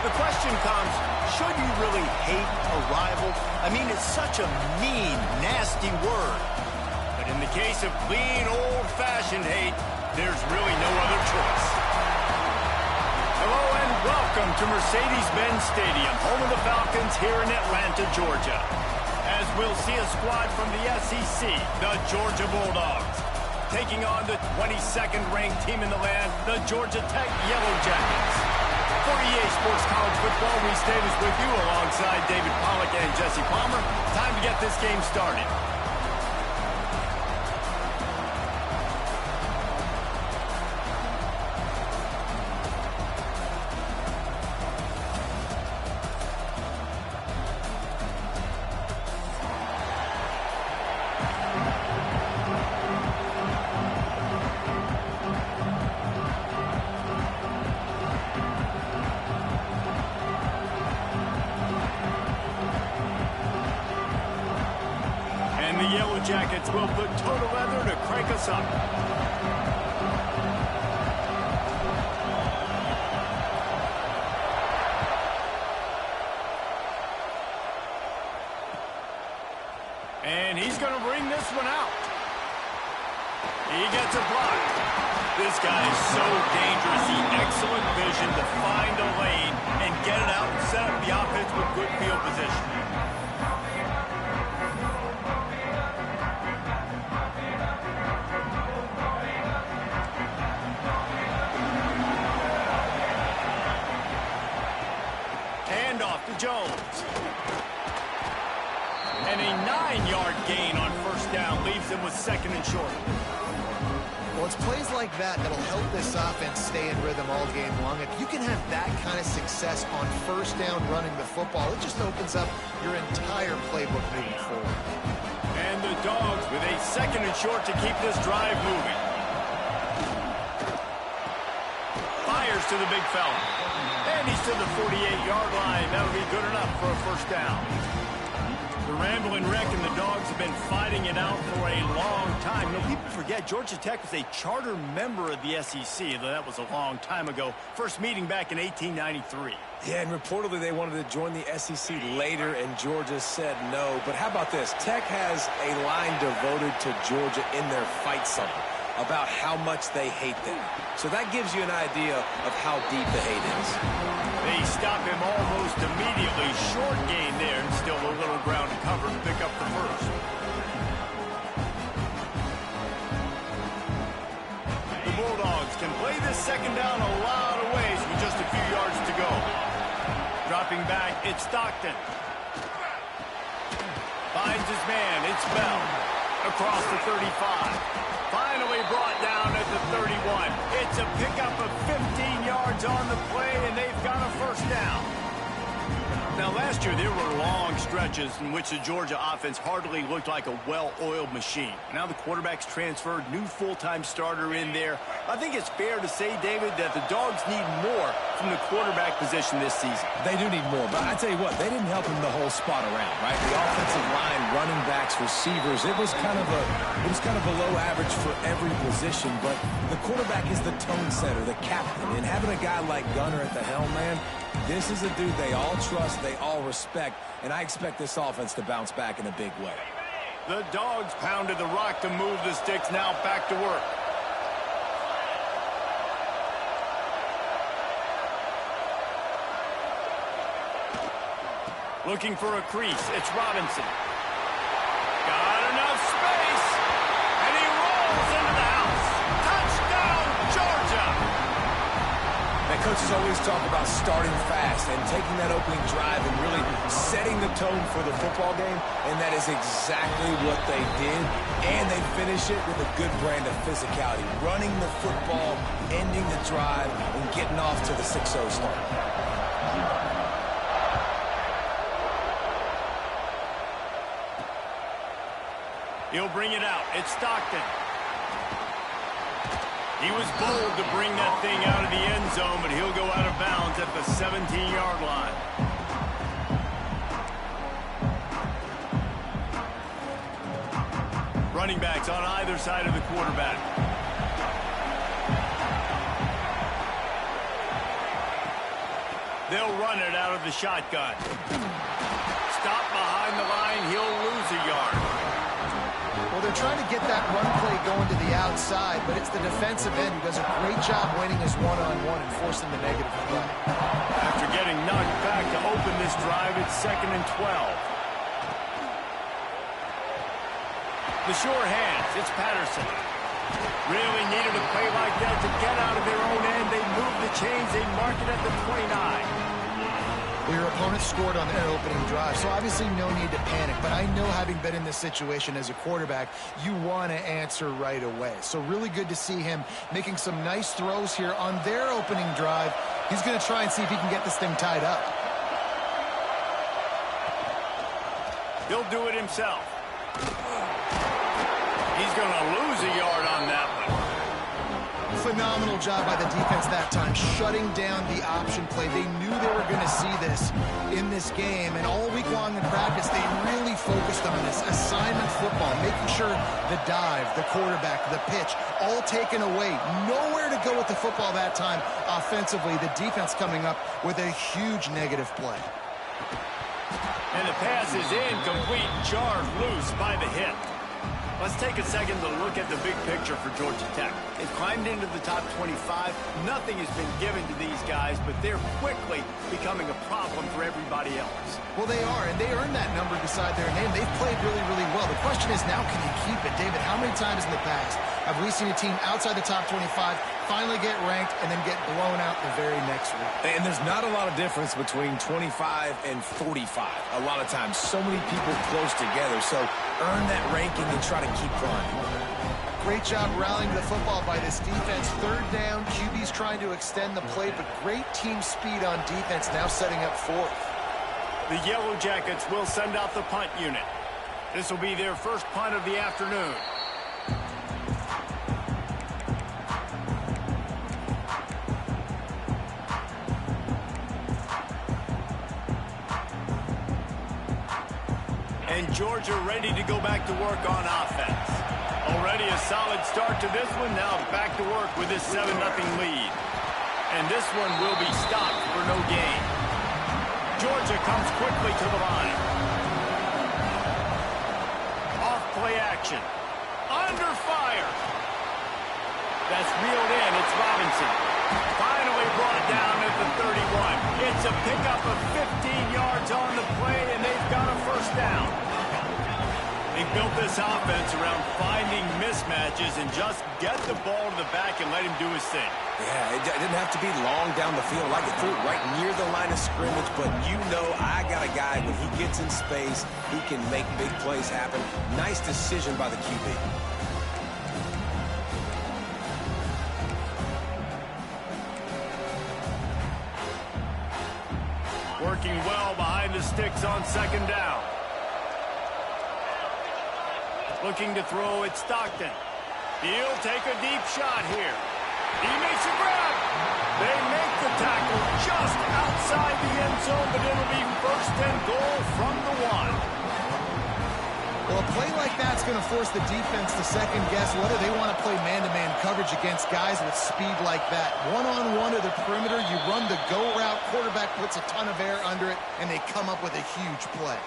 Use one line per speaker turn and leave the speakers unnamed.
The question comes, should you really hate a rival? I mean, it's such a mean, nasty word. But in the case of clean, old-fashioned hate, there's really no other choice. Hello and welcome to Mercedes-Benz Stadium, home of the Falcons here in Atlanta, Georgia. As we'll see a squad from the SEC, the Georgia Bulldogs, taking on the 22nd ranked team in the land, the Georgia Tech Yellow Jackets. For EA Sports College Football, Reese Davis with you alongside David Pollack and Jesse Palmer. Time to get this game started. The Yellow Jackets will put total leather to crank us up. And he's going to bring this one out. He gets a block. This guy is so dangerous. He excellent vision to find a lane and get it out and set up the offense with good field position. Jones. And a 9-yard gain on first down leaves him with second and short.
Well, it's plays like that that'll help this offense stay in rhythm all game long. If you can have that kind of success on first down running the football, it just opens up your entire playbook moving forward.
And the Dogs with a second and short to keep this drive moving. Fires to the big fella. And he's to the 48-yard line. That'll be good enough for a first down. The Ramblin' Wreck and the Dogs have been fighting it out for a long time. You know, people forget Georgia Tech was a charter member of the SEC, though that was a long time ago. First meeting back in 1893.
Yeah, and reportedly they wanted to join the SEC later, and Georgia said no. But how about this? Tech has a line devoted to Georgia in their fight song about how much they hate them. So that gives you an idea of how deep the hate is.
They stop him almost immediately. Short gain there, and still a little ground to cover to pick up the first. The Bulldogs can play this second down a lot of ways with just a few yards to go. Dropping back, it's Stockton. Finds his man, it's Bell. Across the 35. Finally brought down at the 31. It's a pickup of 15 yards on the play, and they've got a first down. Now, last year, there were long stretches in which the Georgia offense hardly looked like a well-oiled machine. Now the quarterback's transferred, new full-time starter in there. I think it's fair to say, David, that the Dogs need more from the quarterback position this season.
They do need more, but I tell you what, they didn't help him the whole spot around, right? The offensive line, running backs, receivers, it was kind of below average for every position, but the quarterback is the tone setter, the captain, and having a guy like Gunner at the helm, man, this is a dude they all trust, they all respect, and I expect this offense to bounce back in a big way.
The Dogs pounded the rock to move the sticks, now back to work. Looking for a crease, it's Robinson. Got enough space, and he rolls into the house. Touchdown, Georgia!
That coaches always talk about starting fast and taking that opening drive and really setting the tone for the football game, and that is exactly what they did, and they finish it with a good brand of physicality, running the football, ending the drive, and getting off to the 6-0 start.
He'll bring it out. It's Stockton. He was bold to bring that thing out of the end zone, but he'll go out of bounds at the 17-yard line. Running backs on either side of the quarterback. They'll run it out of the shotgun. Stop behind the line. He'll lose a yard.
Well, they're trying to get that run play going to the outside, but it's the defensive end who does a great job winning his one-on-one and forcing the negative play.
After getting knocked back to open this drive, it's 2nd and 12. The sure hands. It's Patterson. Really needed a play like that to get out of their own end. They move the chains. They mark it at the 29.
Well, your opponent scored on their opening drive, so obviously no need to panic. But I know, having been in this situation as a quarterback, you want to answer right away. So really good to see him making some nice throws here on their opening drive. He's going to try and see if he can get this thing tied up.
He'll do it himself. He's going to lose a yard on that one.
Phenomenal job by the defense that time, shutting down the option play. They knew they were going to see this in this game, and all week long in practice, they really focused on this assignment football, making sure the dive, the quarterback, the pitch, all taken away. Nowhere to go with the football that time offensively. The defense coming up with a huge negative play.
And the pass is incomplete, jarred loose by the hip. Let's take a second to look at the big picture for Georgia Tech. They've climbed into the top 25. Nothing has been given to these guys, but they're quickly becoming a problem for everybody else.
Well, they are, and they earned that number beside their name. They've played really, really well. The question is, now can you keep it? David, how many times in the past have we seen a team outside the top 25 finally get ranked and then get blown out the very next week?
And there's not a lot of difference between 25 and 45. A lot of times, so many people close together. So earn that ranking and try to keep climbing.
Great job rallying the football by this defense. 3rd down, QB's trying to extend the play, but great team speed on defense, now setting up 4th.
The Yellow Jackets will send out the punt unit. This will be their first punt of the afternoon. And Georgia ready to go back to work on offense. Already a solid start to this one. Now back to work with this 7-0 lead. And this one will be stopped for no gain. Georgia comes quickly to the line. Off play action. Under fire. That's reeled in. It's Robinson. Finally brought down at the 31. It's a pickup of 15 yards on the play, and they've got a first down. They built this offense around finding mismatches and just get the ball to the back and let him do his thing.
Yeah, it didn't have to be long down the field. Like it threw it right near the line of scrimmage, but you know I got a guy, when he gets in space, he can make big plays happen. Nice decision by the QB.
Working well behind the sticks on 2nd down. Looking to throw at Stockton. He'll take a deep shot here. He makes a grab. They make the tackle just outside the end zone, but it'll be 1st and goal from the 1.
Well, a play like that's going to force the defense to second-guess whether they want to play man-to-man coverage against guys with speed like that. One-on-one to the perimeter, you run the go route, quarterback puts a ton of air under it, and they come up with a huge play.